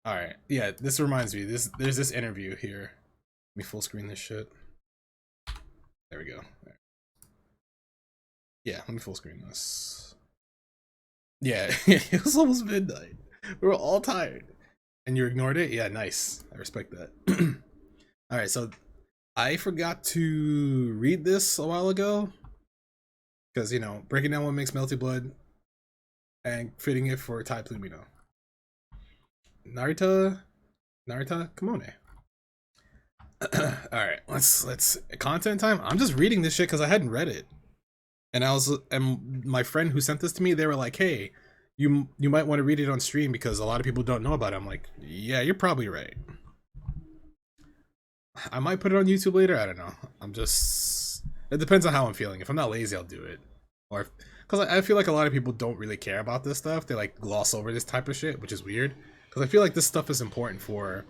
All right. Yeah, this reminds me. There's this interview here. Let me full screen this shit. There we go. Right. Yeah, let me full screen this. Yeah, it was almost midnight. We were all tired, and you ignored it. Yeah, nice. I respect that. All right, so I forgot to read this a while ago because breaking down what makes Melty Blood and fitting it for Type Lumino. Narita, Narita, Kamone. All right, let's content time. I'm just reading this shit because I hadn't read it, and my friend who sent this to me, they were like, "Hey, you might want to read it on stream because a lot of people don't know about it." I'm like, "Yeah, you're probably right. I might put it on YouTube later. I don't know. It depends on how I'm feeling. If I'm not lazy, I'll do it, or because I feel like a lot of people don't really care about this stuff. They like gloss over this type of shit, which is weird. Because I feel like this stuff is important for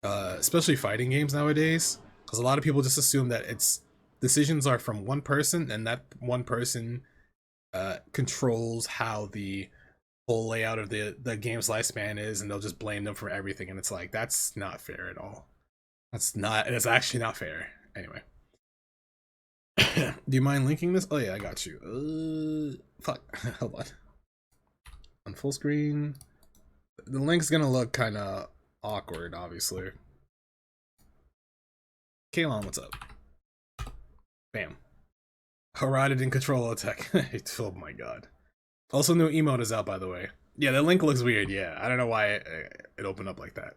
especially fighting games nowadays, because a lot of people just assume that it's decisions are from one person and that one person controls how the whole layout of the game's lifespan is, and they'll just blame them for everything, and it's like that's not fair at all. It's actually not fair. Anyway. Do you mind linking this? Oh yeah, I got you. Fuck. Hold on full screen. The link's gonna look kind of awkward, obviously. Kalon, what's up? Bam. Harada didn't control attack. Oh my god. Also, new emote is out, by the way. Yeah, the link looks weird. Yeah, I don't know why it opened up like that.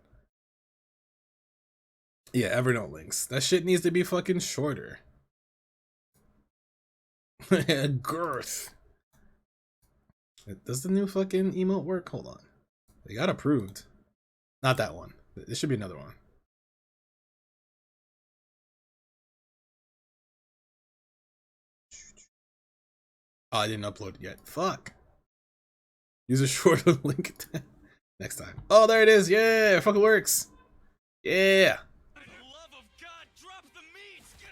Yeah, Evernote links. That shit needs to be fucking shorter. Girth. Does the new fucking emote work? Hold on. They got approved. Not that one. This should be another one. Oh, I didn't upload it yet. Fuck. Use a shorter link next time. Oh, there it is. Yeah, it fucking works. Yeah.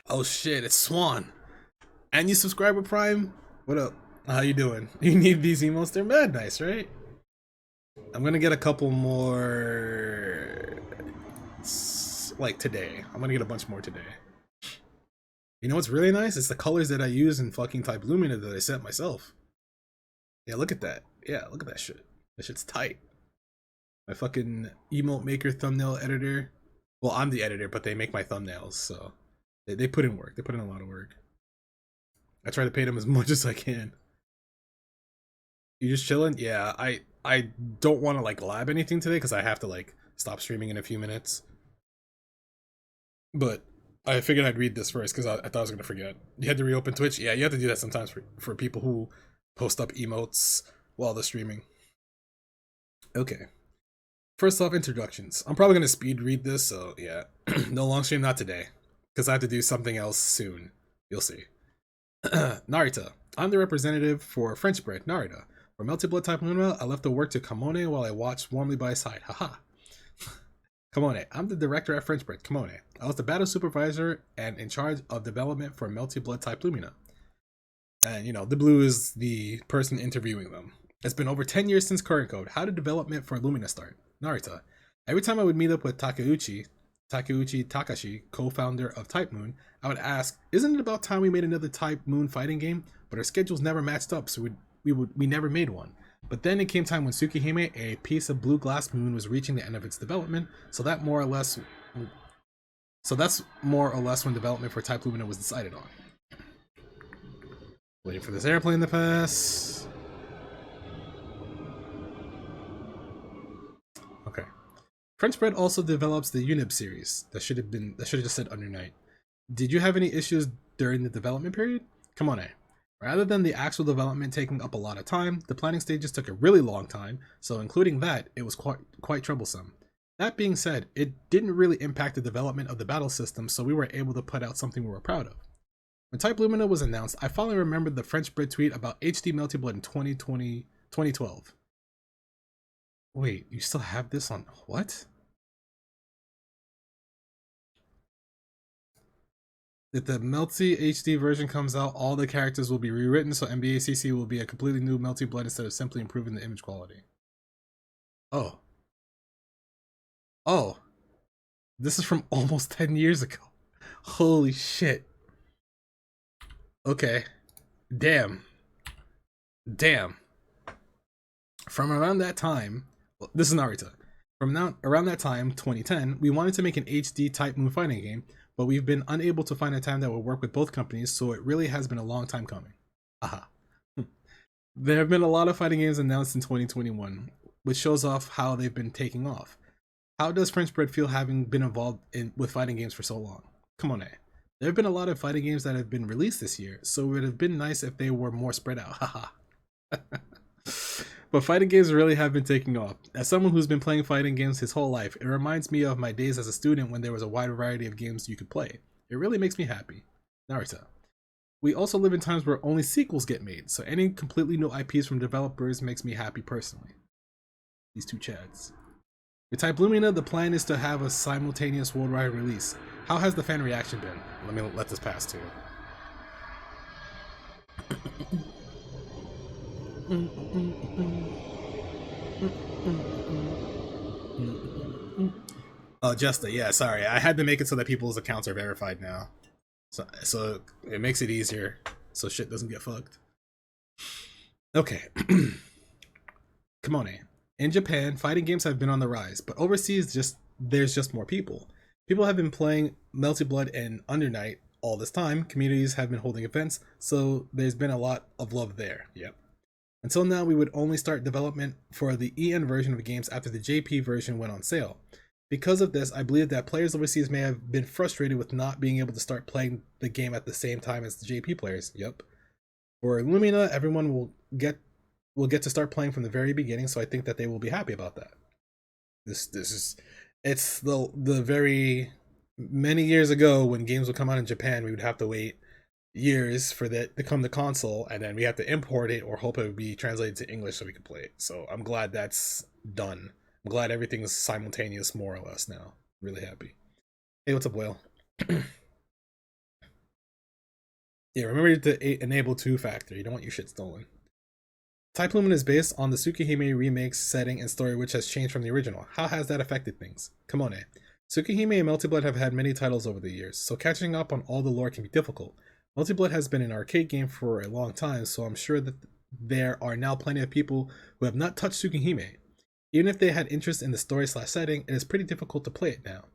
Oh shit, it's Swan. And you subscribe with Prime? What up? How you doing? You need these emotes? They're mad nice, right? I'm gonna get a couple more like today. I'm gonna get a bunch more today. You know what's really nice? It's the colors that I use in fucking Type Lumina that I set myself. Yeah, look at that. Yeah, look at that shit. That shit's tight. My fucking emote maker thumbnail editor. Well, I'm the editor, but they make my thumbnails, so they put in work. They put in a lot of work. I try to pay them as much as I can. You just chilling? Yeah, I don't want to like lab anything today because I have to like stop streaming in a few minutes. But I figured I'd read this first because I thought I was gonna forget. You had to reopen Twitch? Yeah, you have to do that sometimes for people who post up emotes while they're streaming. Okay. First off, introductions. I'm probably gonna speed read this, so yeah. No long stream, not today. Because I have to do something else soon. You'll see. Narita. I'm the representative for French bread, Narita. For Melty Blood Type Luna, I left the work to Kamone while I watched warmly by his side. Haha. Kamone. I'm the director at French bread, Kamone. I was the battle supervisor and in charge of development for Melty Blood Type Lumina. And, the blue is the person interviewing them. It's been over 10 years since current code. How did development for Lumina start? Narita. Every time I would meet up with Takeuchi Takashi, co-founder of Type Moon, I would ask, "Isn't it about time we made another Type Moon fighting game?" But our schedules never matched up, so we never made one. But then it came time when Tsukihime, a piece of blue glass moon, was reaching the end of its development. That's more or less when development for Type Lumina was decided on. Waiting for this airplane to pass. Okay. French Bread also develops the Unib series. That should have just said Under Night. Did you have any issues during the development period? Come on, Rather than the actual development taking up a lot of time, the planning stages took a really long time, so including that, it was quite troublesome. That being said, it didn't really impact the development of the battle system, so we were able to put out something we were proud of. When Type Lumina was announced, I finally remembered the French Bread tweet about HD Melty Blood in 2012. Wait, you still have this on what? If the Melty HD version comes out, all the characters will be rewritten, so NBA CC will be a completely new Melty Blood instead of simply improving the image quality. Oh. Oh, this is from almost 10 years ago. Holy shit. Okay. Damn. Damn. From around that time, well, this is Narita. From now around that time, 2010, we wanted to make an HD Type Moon fighting game, but we've been unable to find a time that will work with both companies, so it really has been a long time coming. Aha. There have been a lot of fighting games announced in 2021, which shows off how they've been taking off. How does French Bread feel having been involved with fighting games for so long? Kamone. There have been a lot of fighting games that have been released this year, so it would have been nice if they were more spread out. Haha. But fighting games really have been taking off. As someone who's been playing fighting games his whole life, it reminds me of my days as a student when there was a wide variety of games you could play. It really makes me happy. Narita. We also live in times where only sequels get made, so any completely new IPs from developers makes me happy personally. These two Chads. With Type Lumina, the plan is to have a simultaneous worldwide release. How has the fan reaction been? Let me let this pass too. Oh, Justa, yeah, sorry. I had to make it so that people's accounts are verified now. So it makes it easier so shit doesn't get fucked. Okay. Kamone. In Japan, fighting games have been on the rise, but overseas there's just more people. People have been playing Melty Blood and Under Night all this time. Communities have been holding events, so there's been a lot of love there. Yep. Until now, we would only start development for the EN version of games after the JP version went on sale. Because of this, I believe that players overseas may have been frustrated with not being able to start playing the game at the same time as the JP players. Yep. For Lumina, everyone will get to start playing from the very beginning, so I think that they will be happy about that. This is it's the very many years ago when games would come out in Japan, we would have to wait years for that to come to console, and then we have to import it or hope it would be translated to English so we could play it. So I'm glad that's done. I'm glad everything is simultaneous more or less now. Really happy. Hey, what's up, Whale? Yeah, remember to enable two-factor. You don't want your shit stolen. Type Lumen is based on the Tsukihime remake's setting and story, which has changed from the original. How has that affected things? Kamone. Tsukihime and Melty Blood have had many titles over the years, so catching up on all the lore can be difficult. Melty Blood has been an arcade game for a long time, so I'm sure that there are now plenty of people who have not touched Tsukihime. Even if they had interest in the story/setting, it is pretty difficult to play it now.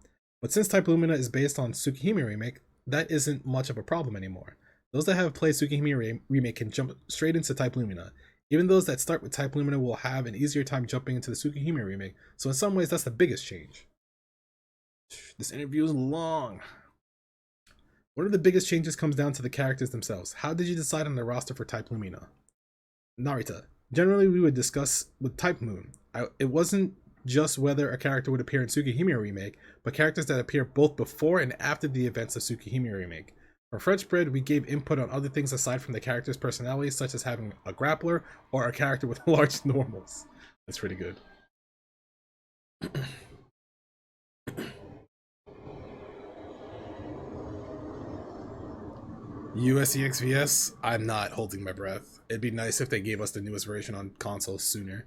But since Type Lumina is based on Tsukihime remake, that isn't much of a problem anymore. Those that have played Tsukihime remake can jump straight into Type Lumina. Even those that start with Type Lumina will have an easier time jumping into the Tsukihime remake, so in some ways that's the biggest change. This interview is long. One of the biggest changes comes down to the characters themselves. How did you decide on the roster for Type Lumina? Narita. Generally, we would discuss with Type Moon. It wasn't just whether a character would appear in Tsukihime remake, but characters that appear both before and after the events of Tsukihime remake. For French Bread, we gave input on other things aside from the character's personalities, such as having a grappler or a character with large normals. That's pretty good. USEXVS? I'm not holding my breath. It'd be nice if they gave us the newest version on consoles sooner.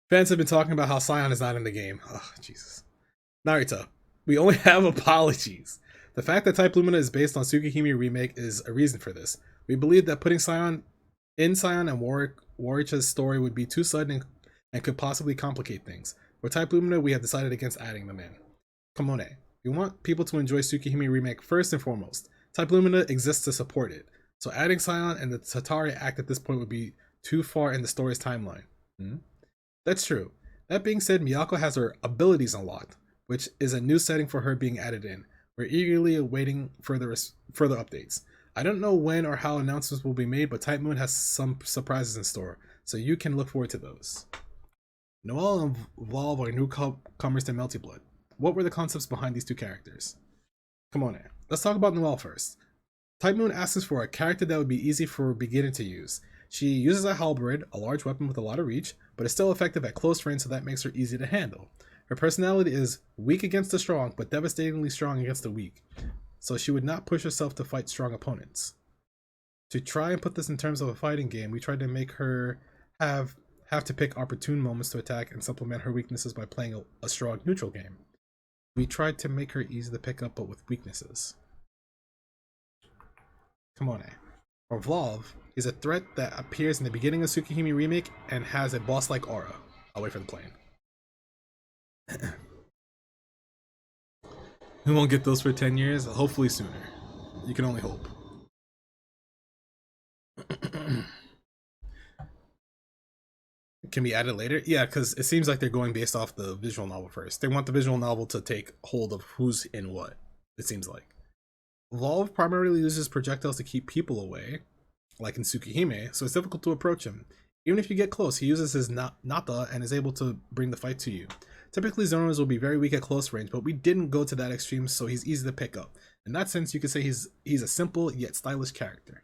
Fans have been talking about how Scion is not in the game. Oh, Jesus. Narita, we only have apologies. The fact that Type Lumina is based on Tsukihime remake is a reason for this. We believe that putting Scion and Waricha's story would be too sudden and could possibly complicate things. For Type Lumina, we have decided against adding them in. Kamone, we want people to enjoy Tsukihime remake first and foremost. Type Lumina exists to support it, so adding Scion and the Tatari Act at this point would be too far in the story's timeline. That's true. That being said, Miyako has her abilities unlocked, which is a new setting for her being added in. We're eagerly awaiting further updates. I don't know when or how announcements will be made, but Type Moon has some surprises in store, so you can look forward to those. Noelle and Volve are newcomers to Melty Blood. What were the concepts behind these two characters? Come on in. Let's talk about Noelle first. Type Moon asks for a character that would be easy for a beginner to use. She uses a halberd, a large weapon with a lot of reach, but is still effective at close range, so that makes her easy to handle. Her personality is weak against the strong, but devastatingly strong against the weak, so she would not push herself to fight strong opponents. To try and put this in terms of a fighting game, we tried to make her have to pick opportune moments to attack and supplement her weaknesses by playing a strong neutral game. We tried to make her easy to pick up, but with weaknesses. Kamone. Or Vlov is a threat that appears in the beginning of Tsukihime Remake and has a boss-like aura. I'll wait for the plane. We won't get those for 10 years, hopefully sooner. You can only hope. Can be added later? Yeah, because it seems like they're going based off the visual novel first. They want the visual novel to take hold of who's in what, it seems like. Volve primarily uses projectiles to keep people away, like in Tsukihime, so it's difficult to approach him. Even if you get close, he uses his Nata and is able to bring the fight to you. Typically, zoners will be very weak at close range, but we didn't go to that extreme, so he's easy to pick up. In that sense, you could say he's a simple yet stylish character.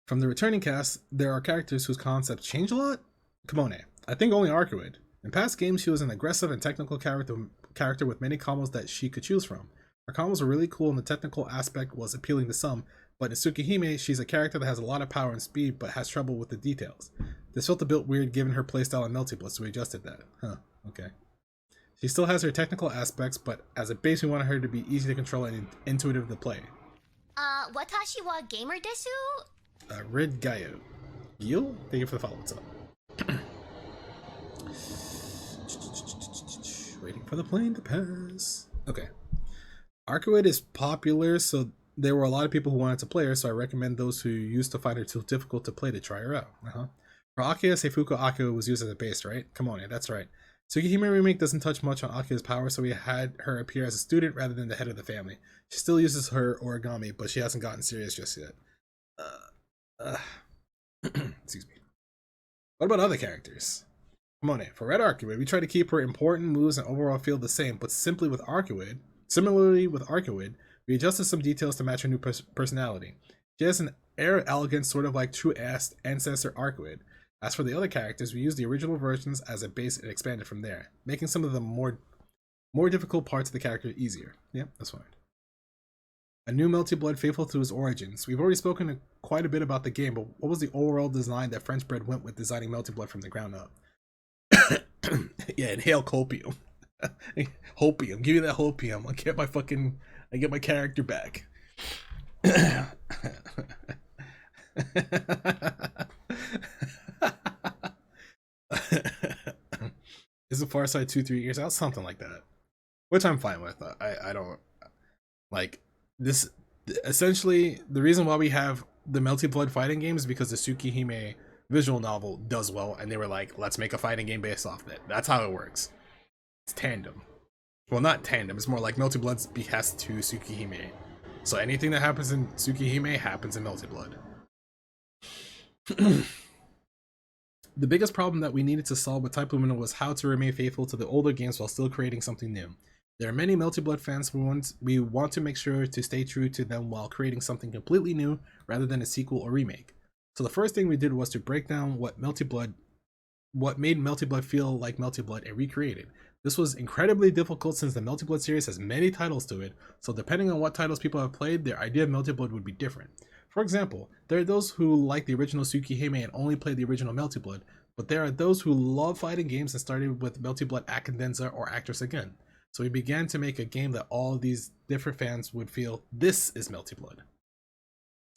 From the returning cast, there are characters whose concepts change a lot. Kamone. I think only Arcuid. In past games, she was an aggressive and technical character with many combos that she could choose from. Her combos were really cool and the technical aspect was appealing to some, but in Tsukihime, she's a character that has a lot of power and speed but has trouble with the details. This felt a bit weird given her playstyle in Melty, so we adjusted that. Huh, okay. She still has her technical aspects, but as a base we wanted her to be easy to control and intuitive to play. Watashi wa gamer desu? Red Gaio. Gil? Thank you for the follow. What's up? Waiting for the plane to pass. Okay. Arcuid is popular, so there were a lot of people who wanted to play her, so I recommend those who used to find her too difficult to play to try her out. For Akia, Seifuku Akia was used as a base, right? Come on, yeah, that's right. Tsukihime Remake doesn't touch much on Akia's power, so we had her appear as a student rather than the head of the family. She still uses her origami, but she hasn't gotten serious just yet. Excuse me. What about other characters? Kamone. For Red Arcuid, we try to keep her important moves and overall feel the same, but similarly with Arcuid, we adjusted some details to match her new personality. She has an air of elegance, sort of like true ancestor Arcuid. As for the other characters, we used the original versions as a base and expanded from there, making some of the more difficult parts of the character easier. Yeah, that's fine. A new Melty Blood faithful to his origins. We've already spoken quite a bit about the game, but what was the overall design that French Bread went with designing Melty Blood from the ground up? Yeah, inhale copium. Hopium. Give me that hopium. I get my character back. Is it Far Side 2-3 years out? Something like that. Which I'm fine with. I don't like this. Essentially, the reason why we have the Melty Blood fighting game is because the Tsukihime visual novel does well, and they were like, let's make a fighting game based off of it. That's how it works. It's tandem. Well, not tandem. It's more like Melty Blood's behest to Tsukihime. So anything that happens in Tsukihime happens in Melty Blood. The biggest problem that we needed to solve with Type Lumina was how to remain faithful to the older games while still creating something new. There are many Melty Blood fans we want to make sure to stay true to them while creating something completely new rather than a sequel or remake. So the first thing we did was to break down what made Melty Blood feel like Melty Blood and recreate it. This was incredibly difficult since the Melty Blood series has many titles to it, so depending on what titles people have played, their idea of Melty Blood would be different. For example, there are those who like the original Tsukihime and only play the original Melty Blood, but there are those who love fighting games and started with Melty Blood Akendenza or Actress Again. So we began to make a game that all of these different fans would feel, this is Melty Blood.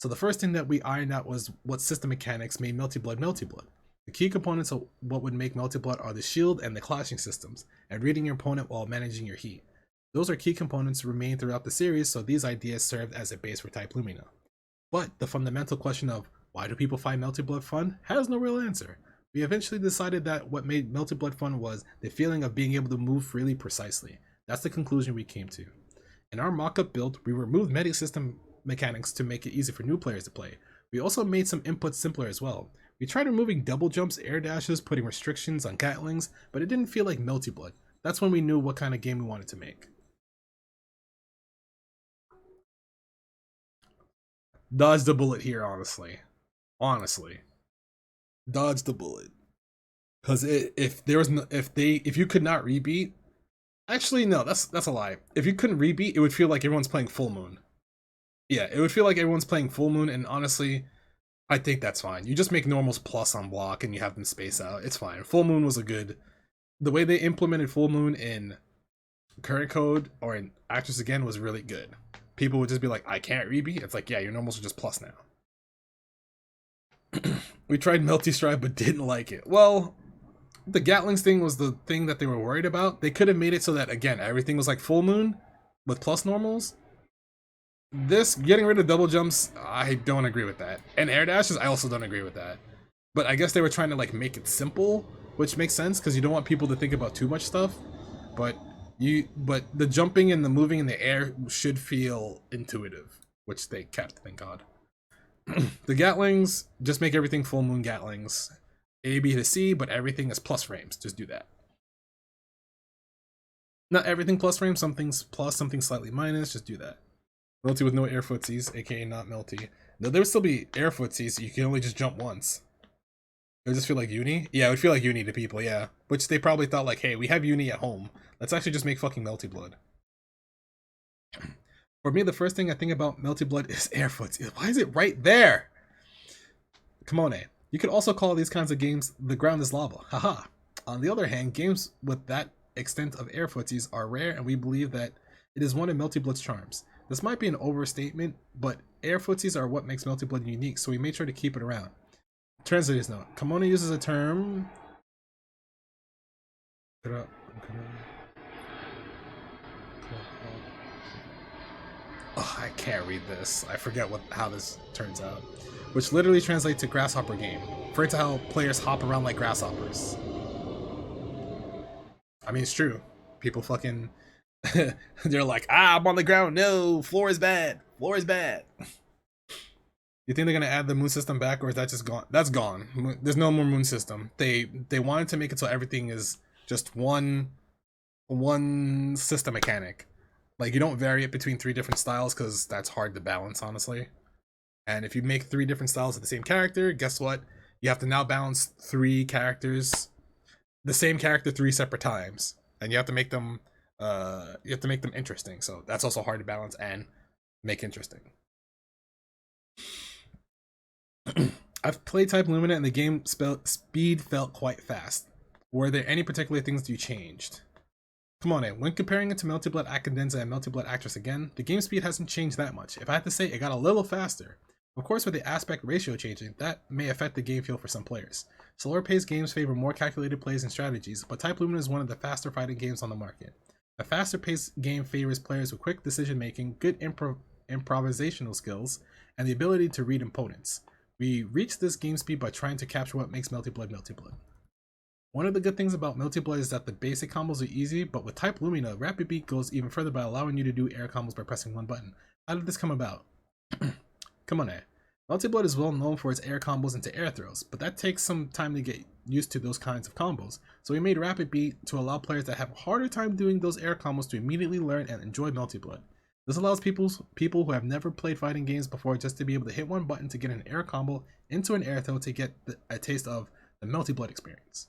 So the first thing that we ironed out was what system mechanics made Melty Blood Melty Blood. The key components of what would make Melty Blood are the shield and the clashing systems, and reading your opponent while managing your heat. Those are key components remain throughout the series, so these ideas served as a base for Type Lumina. But the fundamental question of, why do people find Melty Blood fun, has no real answer. We eventually decided that what made Melty Blood fun was the feeling of being able to move freely precisely. That's the conclusion we came to. In our mock-up build, we removed meta system mechanics to make it easy for new players to play. We also made some inputs simpler as well. We tried removing double jumps, air dashes, putting restrictions on gatlings, but it didn't feel like Melty Blood. That's when we knew what kind of game we wanted to make. Dodge the bullet here, honestly. Dodge the bullet. Because if you could not rebeat, actually no, that's a lie. If you couldn't rebeat, it would feel like everyone's playing Full Moon. Yeah, it would feel like everyone's playing Full Moon, and honestly, I think that's fine. You just make normals plus on block and you have them space out. It's fine. Full Moon was a good the way they implemented Full Moon in current code or in Actress Again was really good. People would just be like, I can't rebeat. It's like, yeah, your normals are just plus now. We tried Melty Strive but didn't like it. Well, the Gatlings thing was the thing that they were worried about. They could have made it so that, again, everything was like Full Moon with plus normals. This, getting rid of double jumps, I don't agree with that. And air dashes, I also don't agree with that. But I guess they were trying to like make it simple, which makes sense because you don't want people to think about too much stuff. But the jumping and the moving in the air should feel intuitive, which they kept, thank God. The Gatlings, just make everything Full Moon Gatlings. A, B to C, but everything is plus frames. Just do that. Not everything plus frames, something's plus, something slightly minus, just do that. Melty with no air footsies, aka not Melty. No, there would still be air footsies, so you can only just jump once. It would just feel like uni? Yeah, it would feel like uni to people, yeah. Which they probably thought like, hey, we have uni at home. Let's actually just make fucking Melty Blood. For me, the first thing I think about Melty Blood is air footsies. Why is it right there? Kamone. You could also call these kinds of games the ground is lava. Haha. On the other hand, games with that extent of air footsies are rare, and we believe that it is one of Melty Blood's charms. This might be an overstatement, but air footsies are what makes Melty Blood unique, so we made sure to keep it around. Translator's note. Kamone uses a term. Oh, I can't read this. I forget how this turns out. Which literally translates to grasshopper game. Referring to how players hop around like grasshoppers. I mean, it's true. People fucking... they're like, I'm on the ground. No, floor is bad. Floor is bad. You think they're gonna add the moon system back, or is that just gone? That's gone. There's no more moon system. They wanted to make it so everything is just one system mechanic. Like, you don't vary it between 3 different styles because that's hard to balance, honestly. And if you make 3 different styles of the same character, guess what? You have to now balance 3 characters, the same character 3 separate times, and you have to make them interesting. So that's also hard to balance and make interesting. I've played Type Lumina and the game speed felt quite fast. Were there any particular things you changed? Come on in. When comparing it to Melty Blood Acadenza and Melty Blood Actress Again, the game speed hasn't changed that much. If I had to say, it got a little faster. Of course, with the aspect ratio changing, that may affect the game feel for some players. Slower paced games favor more calculated plays and strategies, but Type Lumina is one of the faster fighting games on the market. A faster paced game favors players with quick decision making, good improvisational skills, and the ability to read opponents. We reached this game speed by trying to capture what makes Melty Blood Melty Blood. One of the good things about Melty Blood is that the basic combos are easy, but with Type Lumina, Rapid Beat goes even further by allowing you to do air combos by pressing one button. How did this come about? Kamone. Melty Blood is well known for its air combos into air throws, but that takes some time to get used to those kinds of combos, so we made Rapid Beat to allow players that have a harder time doing those air combos to immediately learn and enjoy Melty Blood. This allows people who have never played fighting games before just to be able to hit one button to get an air combo into an air throw to get a taste of the Melty Blood experience.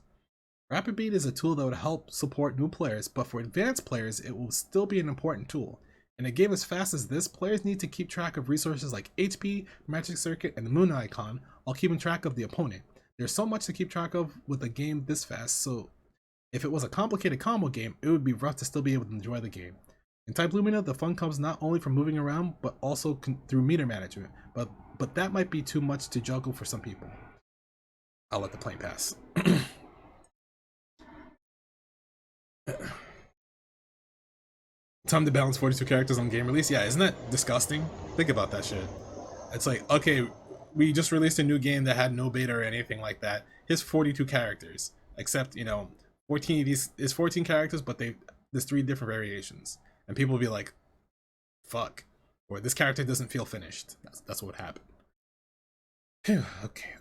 Rapid Beat is a tool that would help support new players, but for advanced players, it will still be an important tool. In a game as fast as this, players need to keep track of resources like HP, Magic Circuit, and the moon icon, while keeping track of the opponent. There's so much to keep track of with a game this fast, so if it was a complicated combo game, it would be rough to still be able to enjoy the game. In Type Lumina, the fun comes not only from moving around, but also through meter management, but that might be too much to juggle for some people. I'll let the plane pass. Time to balance 42 characters on game release? Yeah, isn't that disgusting? Think about that shit. It's like, okay, we just released a new game that had no beta or anything like that. Here's 42 characters. Except, 14 of these is 14 characters, but there's 3 different variations. And people will be like, fuck. Or this character doesn't feel finished. That's what happened. Phew, okay.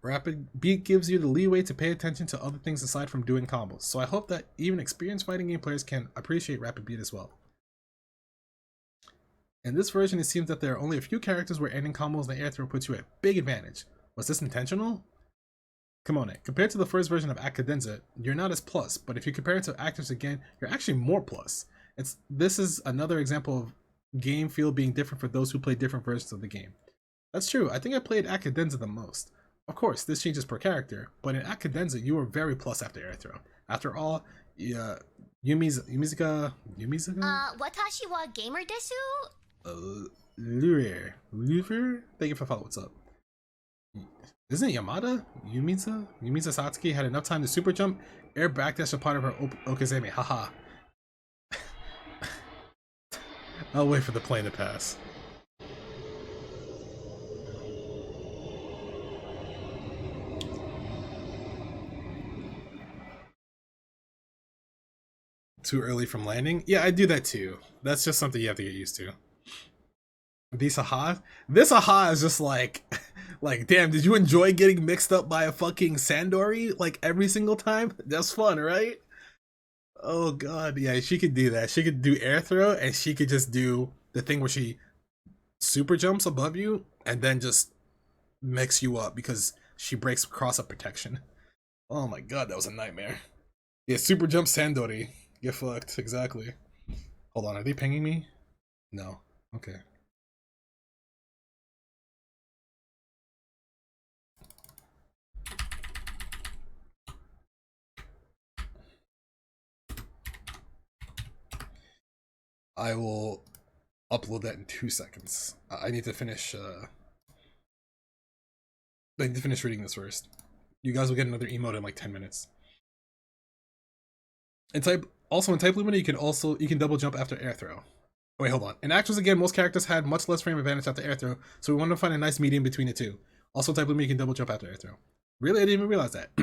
Rapid Beat gives you the leeway to pay attention to other things aside from doing combos, so I hope that even experienced fighting game players can appreciate Rapid Beat as well. In this version, it seems that there are only a few characters where ending combos in the air throw puts you at a big advantage. Was this intentional? Kamone. Compared to the first version of Acadenza, you're not as plus, but if you compare it to Actors Again, you're actually more plus. This is another example of game feel being different for those who play different versions of the game. That's true, I think I played Acadenza the most. Of course, this changes per character, but in Akadenza, you are very plus after air throw. After all, yeah, Yumizuka? Watashi wa gamer desu? Lure? Thank you for following. What's up? Isn't it Yamada? Yumiza Satsuki had enough time to super jump, air backdash a part of her Okazeme. Haha. I'll wait for the plane to pass. Too early from landing? Yeah, I do that too. That's just something you have to get used to. This aha is just like, damn, did you enjoy getting mixed up by a fucking Sandori like every single time? That's fun, right? Oh god, yeah, she could do that. She could do air throw, and she could just do the thing where she super jumps above you and then just mix you up because she breaks cross up protection. Oh my god, that was a nightmare. Yeah, super jump Sandori. Get fucked, exactly. Hold on, are they pinging me? No. Okay. I will upload that in 2 seconds. I need to finish reading this first. You guys will get another emote in like 10 minutes. In type Lumina, you can double jump after air throw. Wait, hold on. In Actions again, most characters had much less frame advantage after air throw, so we wanted to find a nice medium between the two. Also, type Lumina, you can double jump after air throw. Really? I didn't even realize that.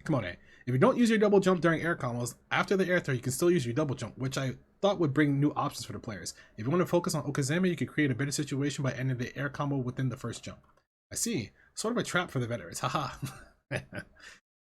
Kamone. If you don't use your double jump during air combos, after the air throw, you can still use your double jump, which I thought would bring new options for the players. If you want to focus on Okazeme, you can create a better situation by ending the air combo within the first jump. I see. Sort of a trap for the veterans. Haha.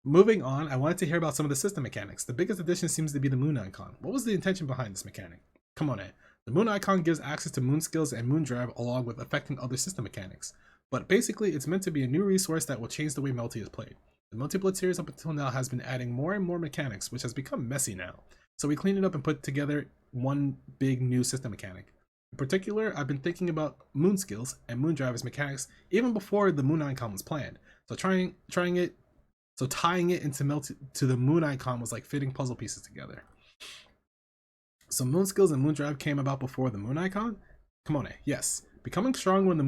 Moving on, I wanted to hear about some of the system mechanics. The biggest addition seems to be the moon icon. What was the intention behind this mechanic? Kamone. The moon icon gives access to moon skills and moon drive along with affecting other system mechanics. But basically, it's meant to be a new resource that will change the way Melty is played. The Melty Blood series up until now has been adding more and more mechanics, which has become messy now. So we cleaned it up and put together one big new system mechanic. In particular, I've been thinking about moon skills and moon drive as mechanics even before the moon icon was planned. So tying it into Melty to the moon icon was like fitting puzzle pieces together. So moon skills and moon drive came about before the moon icon? Kamone, yes. Becoming strong when the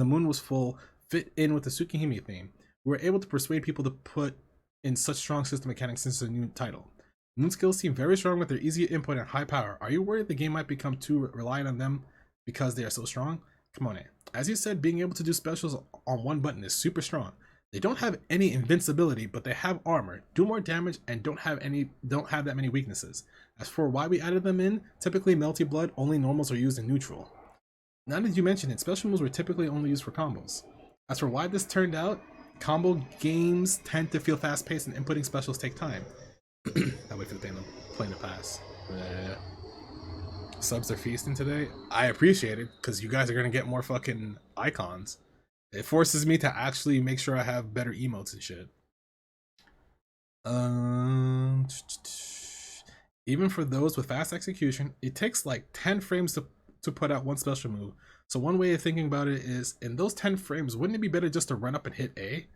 moon was full fit in with the Tsukihime theme. We were able to persuade people to put in such strong system mechanics since the new title. Moon skills seem very strong with their easy input and high power. Are you worried the game might become too reliant on them because they are so strong? Kamone, as you said, being able to do specials on one button is super strong. They don't have any invincibility, but they have armor, do more damage, and don't have that many weaknesses. As for why we added them in, typically Melty Blood, only normals are used in neutral. Now that you mention it, special moves were typically only used for combos. As for why this turned out, combo games tend to feel fast-paced and inputting specials take time. I wait for the plane to pass. Subs are feasting today. I appreciate it, because you guys are going to get more fucking icons. It forces me to actually make sure I have better emotes and shit. Even for those with fast execution, it takes like 10 frames to put out one special move. So one way of thinking about it is, in those 10 frames, wouldn't it be better just to run up and hit A?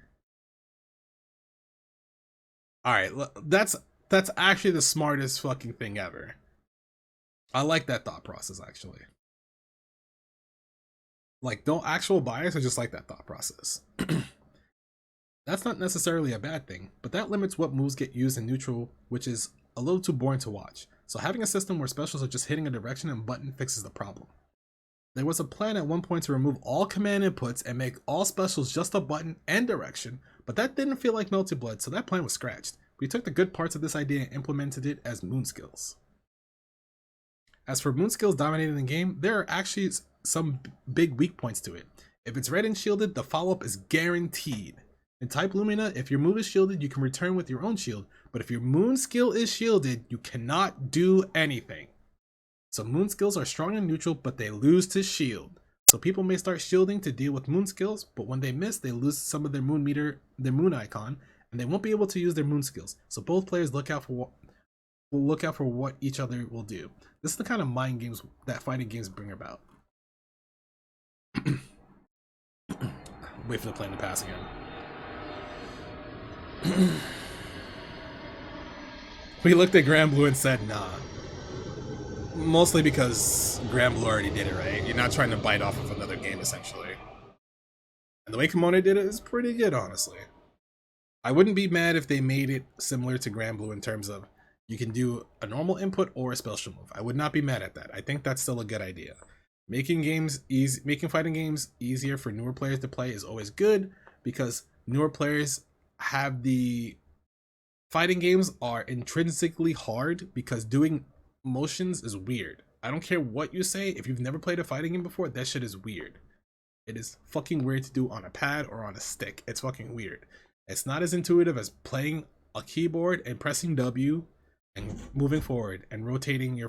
Alright, that's actually the smartest fucking thing ever. I like that thought process, actually. Like, don't actual bias, I just like that thought process. That's not necessarily a bad thing, but that limits what moves get used in neutral, which is a little too boring to watch. So having a system where specials are just hitting a direction and button fixes the problem. There was a plan at one point to remove all command inputs and make all specials just a button and direction, but that didn't feel like Melty Blood, so that plan was scratched. We took the good parts of this idea and implemented it as moon skills. As for moon skills dominating the game, there are actually some big weak points to it. If it's red and shielded, the follow-up is guaranteed. In Type Lumina, if your move is shielded, you can return with your own shield, but if your moon skill is shielded, you cannot do anything. So moon skills are strong and neutral, but they lose to shield. So people may start shielding to deal with moon skills, but when they miss, they lose some of their moon meter, their moon icon, and they won't be able to use their moon skills. So both players look out for what each other will do. This is the kind of mind games that fighting games bring about. Wait for the plane to pass again. We looked at Grand Blue and said, nah. Mostly because Grand Blue already did it, right? You're not trying to bite off of another game, essentially. And the way Kamone did it is pretty good, honestly. I wouldn't be mad if they made it similar to Grand Blue in terms of you can do a normal input or a special move. I would not be mad at that. I think that's still a good idea. Making fighting games easier for newer players to play is always good because newer players have the fighting games are intrinsically hard because doing motions is weird. I don't care what you say. If you've never played a fighting game before, that shit is weird. It is fucking weird to do on a pad or on a stick. It's fucking weird. It's not as intuitive as playing a keyboard and pressing W and moving forward and moving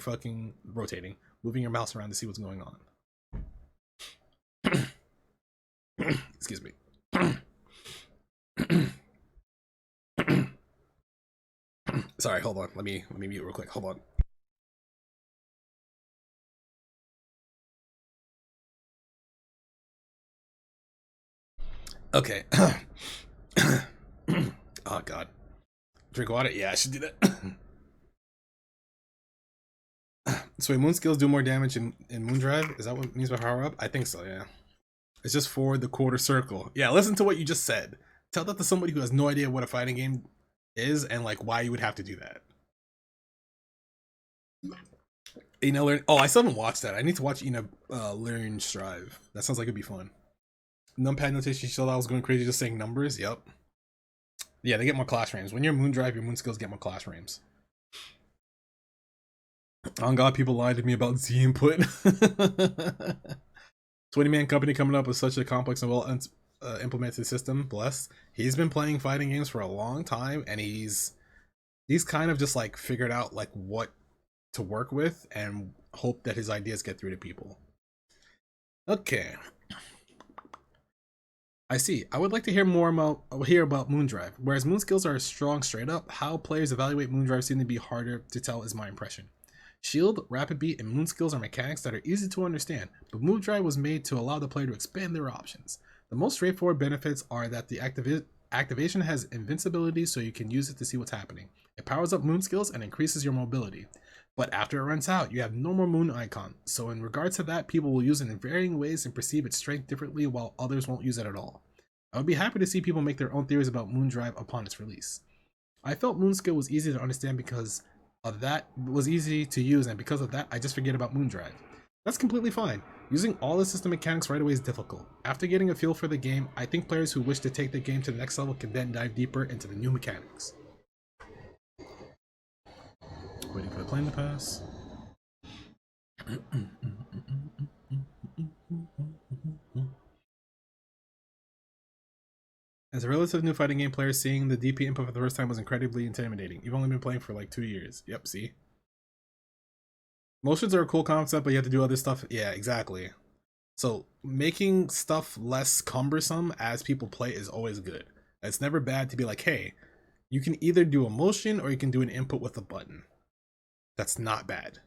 your mouse around to see what's going on. Excuse me. Sorry, hold on. Let me mute real quick. Hold on. Okay. Oh god. Drink water? Yeah, I should do that. So moon skills do more damage in Moondrive? Is that what it means by power up? I think so, yeah. It's just for the quarter circle. Yeah, listen to what you just said. Tell that to somebody who has no idea what a fighting game is and like why you would have to do that. Ina learn. Oh, I still haven't watched that. I need to watch Ina learn Strive. That sounds like it'd be fun. Numpad notation showed I was going crazy just saying numbers. Yep. Yeah, they get more class frames. When you're Moondrive, your moon skills get more class frames. On God, people lied to me about Z input. 20-man company coming up with such a complex and well implemented system. Bless. He's been playing fighting games for a long time, and he's kind of just like figured out like what to work with and hope that his ideas get through to people. Okay. I see. I would like to hear more about Moondrive. Whereas moon skills are strong straight up, how players evaluate Moondrive seem to be harder to tell is my impression. Shield, Rapid Beat, and moon skills are mechanics that are easy to understand, but Moondrive was made to allow the player to expand their options. The most straightforward benefits are that the activation has invincibility, so you can use it to see what's happening. It powers up moon skills and increases your mobility. But after it runs out, you have no more moon icon. So in regards to that, people will use it in varying ways and perceive its strength differently, while others won't use it at all. I would be happy to see people make their own theories about Moondrive upon its release. I felt moon skill was easy to understand because of that, was easy to use, and because of that, I just forget about Moondrive. That's completely fine. Using all the system mechanics right away is difficult. After getting a feel for the game, I think players who wish to take the game to the next level can then dive deeper into the new mechanics. Waiting for the plane to pass. As a relative new fighting game player, seeing the DP input for the first time was incredibly intimidating. You've only been playing for like 2 years. Yep, see? Motions are a cool concept, but you have to do other stuff. Yeah, exactly. So making stuff less cumbersome as people play is always good. It's never bad to be like, hey, you can either do a motion or you can do an input with a button. That's not bad.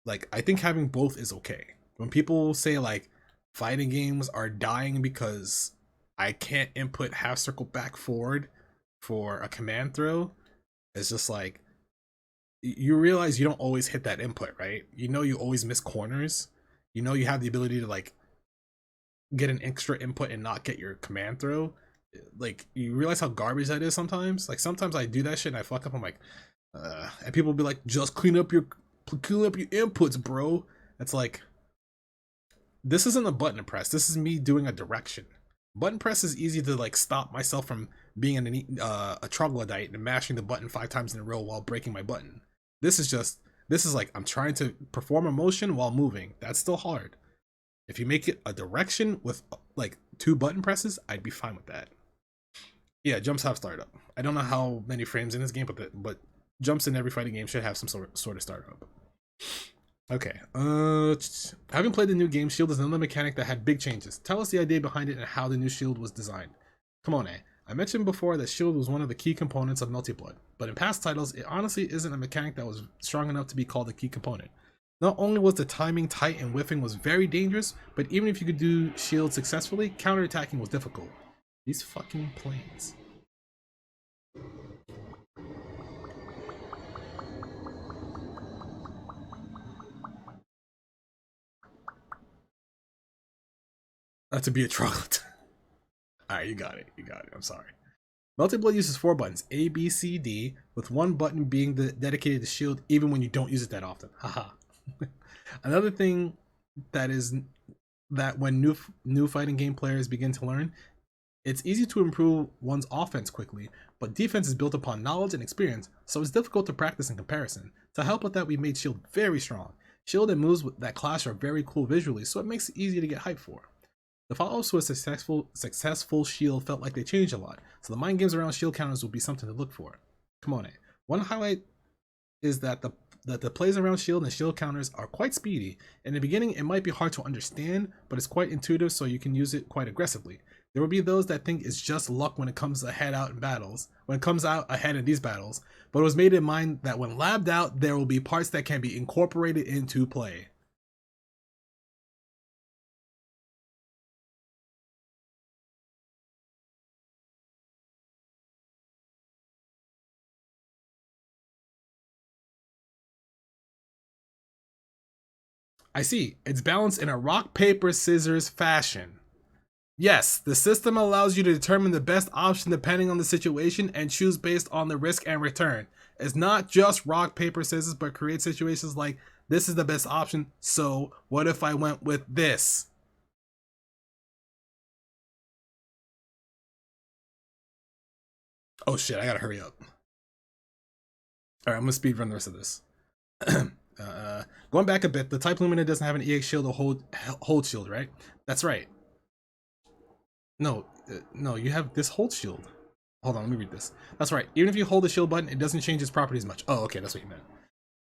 Like, I think having both is okay. When people say like fighting games are dying because I can't input half circle back forward for a command throw, it's just like, you realize you don't always hit that input, right? You know you always miss corners. You know you have the ability to like get an extra input and not get your command throw. Like, you realize how garbage that is sometimes. Like, sometimes I do that shit and I fuck up. I'm like, and people will be like, just clean up your inputs, bro. It's like, this isn't a button press. This is me doing a direction. Button press is easy to like stop myself from being a troglodyte and mashing the button 5 times in a row while breaking my button. This is like I'm trying to perform a motion while moving. That's still hard. If you make it a direction with like 2 button presses, I'd be fine with that. Yeah, jumps have startup. I don't know how many frames in this game, but jumps in every fighting game should have some sort of startup. Okay, having played the new game, Shield is another mechanic that had big changes. Tell us the idea behind it and how the new Shield was designed. Kamone, I mentioned before that Shield was one of the key components of Melty, but in past titles, it honestly isn't a mechanic that was strong enough to be called a key component. Not only was the timing tight and whiffing was very dangerous, but even if you could do Shield successfully, counterattacking was difficult. These fucking planes. to be a troglodyte. Alright, you got it. You got it. I'm sorry. Melty Blood uses 4 buttons, A, B, C, D, with one button being dedicated to shield even when you don't use it that often. Haha. Another thing that is that when new fighting game players begin to learn, it's easy to improve one's offense quickly, but defense is built upon knowledge and experience, so it's difficult to practice in comparison. To help with that, we made shield very strong. Shield and moves that clash are very cool visually, so it makes it easy to get hyped for. The follow-ups to a successful shield felt like they changed a lot, so the mind games around shield counters will be something to look for. Kamone. One highlight is that the plays around shield and shield counters are quite speedy. In the beginning, it might be hard to understand, but it's quite intuitive, so you can use it quite aggressively. There will be those that think it's just luck when it comes ahead out in battles, when it comes out ahead in these battles, but it was made in mind that when labbed out, there will be parts that can be incorporated into play. I see. It's balanced in a rock, paper, scissors fashion. Yes, the system allows you to determine the best option depending on the situation and choose based on the risk and return. It's not just rock, paper, scissors, but create situations like, this is the best option, so what if I went with this? Oh shit, I gotta hurry up. Alright, I'm gonna speed run the rest of this. Going back a bit, the Type Lumina doesn't have an EX shield or hold shield, right? That's right. No, no, you have this hold shield. Hold on, let me read this. That's right. Even if you hold the shield button, it doesn't change its properties much. Oh, okay, that's what you meant.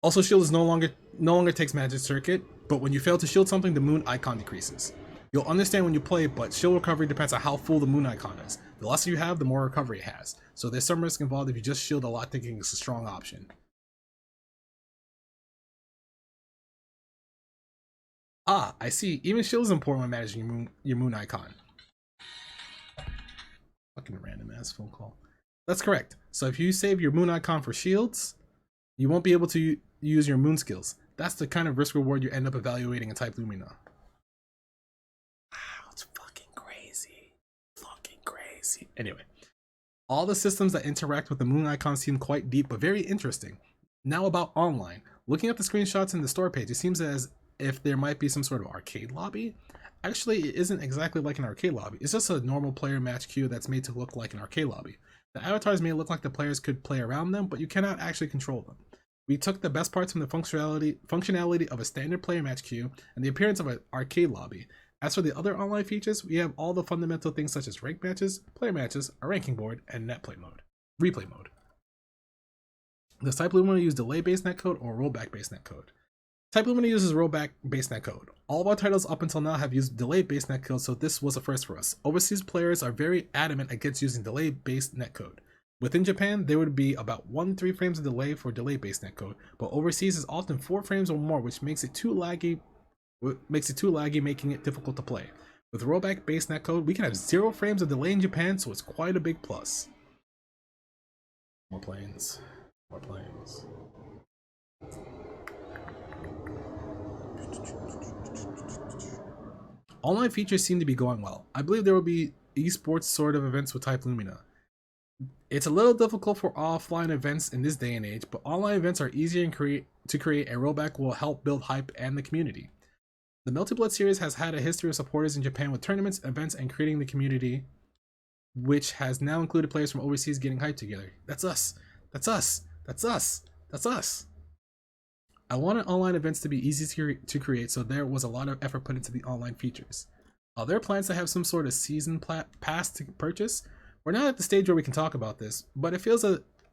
Also, shield is no longer takes magic circuit, but when you fail to shield something, the moon icon decreases. You'll understand when you play, but shield recovery depends on how full the moon icon is. The less you have, the more recovery it has. So there's some risk involved if you just shield a lot thinking it's a strong option. Ah, I see. Even shield is important when managing your moon icon. Fucking random ass phone call. That's correct. So if you save your moon icon for shields, you won't be able to use your moon skills. That's the kind of risk reward you end up evaluating in Type Lumina. Wow, it's fucking crazy. Fucking crazy. Anyway, all the systems that interact with the moon icon seem quite deep but very interesting. Now about online. Looking at the screenshots in the store page, it seems as if there might be some sort of arcade lobby. Actually, it isn't exactly like an arcade lobby. It's just a normal player match queue that's made to look like an arcade lobby. The avatars may look like the players could play around them, but you cannot actually control them. We took the best parts from the functionality of a standard player match queue and the appearance of an arcade lobby. As for the other online features, we have all the fundamental things such as rank matches, player matches, a ranking board, and replay mode. Does Type Lumina use delay-based netcode or rollback-based netcode? Type Lumina uses rollback-based netcode. All of our titles up until now have used delay-based netcode, so this was a first for us. Overseas players are very adamant against using delay-based netcode. Within Japan, there would be about 1-3 frames of delay for delay-based netcode, but overseas is often 4 frames or more, which makes it too laggy, making it difficult to play. With rollback-based netcode, we can have 0 frames of delay in Japan, so it's quite a big plus. More planes. More planes. Online features seem to be going well. I believe there will be esports sort of events with Type Lumina. It's a little difficult for offline events in this day and age, but online events are easier to create, and rollback will help build hype and the community. The Melty Blood series has had a history of supporters in Japan with tournaments, events, and creating the community, which has now included players from overseas getting hyped together. That's us. That's us. That's us. That's us. I wanted online events to be easy to create, so there was a lot of effort put into the online features. Are there plans to have some sort of season pass to purchase? We're not at the stage where we can talk about this, but it feels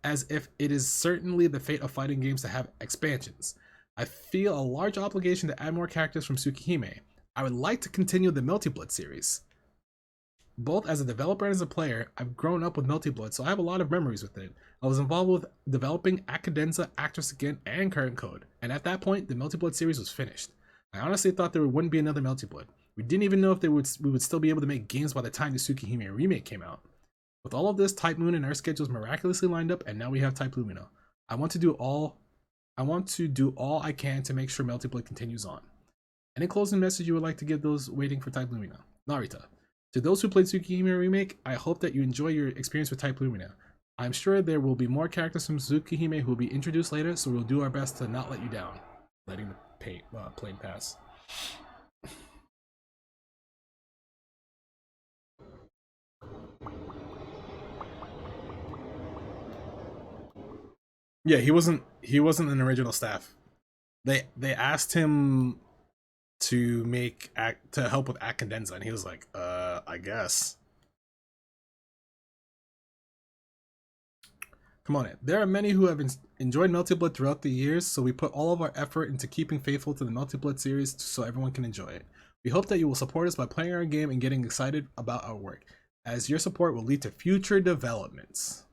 as if it is certainly the fate of fighting games to have expansions. I feel a large obligation to add more characters from Tsukihime. I would like to continue the Melty Blood series. Both as a developer and as a player, I've grown up with Melty Blood, so I have a lot of memories with it. I was involved with developing Acadenza, Actress Again, and Current Code, and at that point, the Melty Blood series was finished. I honestly thought there wouldn't be another Melty Blood. We didn't even know if we would still be able to make games by the time the Tsukihime remake came out. With all of this, Type Moon and our schedules miraculously lined up, and now we have Type Lumina. I want to do all I can to make sure Melty Blood continues on. Any closing message you would like to give those waiting for Type Lumina? Narita. To those who played Tsukihime Remake, I hope that you enjoy your experience with Type Lumina. I'm sure there will be more characters from Tsukihime who will be introduced later, so we'll do our best to not let you down. Letting the plane pass. Yeah, he wasn't an original staff. They asked him to help with Act Cadenza, and he was like, I guess. Kamone. There are many who have enjoyed Melty Blood throughout the years, so we put all of our effort into keeping faithful to the Melty Blood series so everyone can enjoy it. We hope that you will support us by playing our game and getting excited about our work, as your support will lead to future developments.